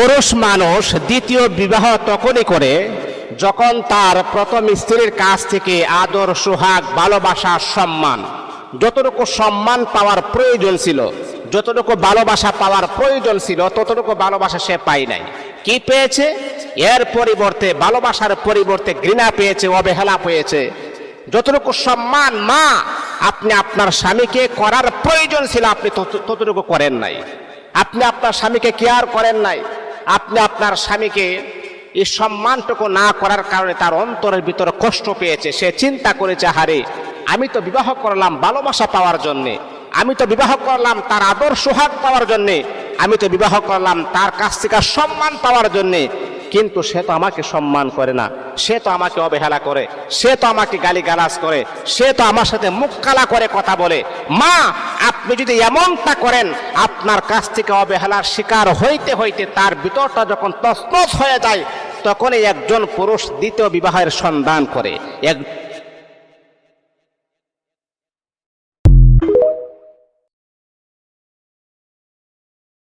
পুরুষ মানুষ দ্বিতীয় বিবাহ তখনই করে যখন তার প্রথম স্ত্রীর কাছ থেকে আদর, সোহাগ, ভালোবাসা, সম্মান, যতটুকু সম্মান পাওয়ার প্রয়োজন ছিল, যতটুকু ভালোবাসা পাওয়ার প্রয়োজন ছিল, ততটুকু ভালোবাসা সে পায় নাই। কি পেয়েছে? এর পরিবর্তে, ভালোবাসার পরিবর্তে ঘৃণা পেয়েছে, অবহেলা পেয়েছে। যতটুকু সম্মান মা আপনি আপনার স্বামীকে করার প্রয়োজন ছিল, আপনি ততটুকু করেন নাই। আপনি আপনার স্বামীকে কেয়ার করেন নাই। আপনি আপনার স্বামীকে এই সম্মানটুকু না করার কারণে তার অন্তরের ভিতরে কষ্ট পেয়েছে। সে চিন্তা করেছে, হারে আমি তো বিবাহ করলাম ভালোবাসা পাওয়ার জন্যে, আমি তো বিবাহ করলাম তার আদর সোহাগ পাওয়ার জন্যে, আমি তো বিবাহ করলাম তার কাছ থেকে সম্মান পাওয়ার জন্যে, কিন্তু সে তো আমাকে সম্মান করে না, সে তো আমাকে অবহেলা করে, সে তো আমাকে গালিগালাজ করে, সে তো আমার সাথে মুখ কালা করে কথা বলে। মা আপনি যদি এমনটা করেন, আপনার কাছ থেকে অবহেলার শিকার হইতে হইতে তার ভিতরটা যখন তছনছ হয়ে যায়, তখনই একজন পুরুষ দ্বিতীয় বিবাহের সন্ধান করে।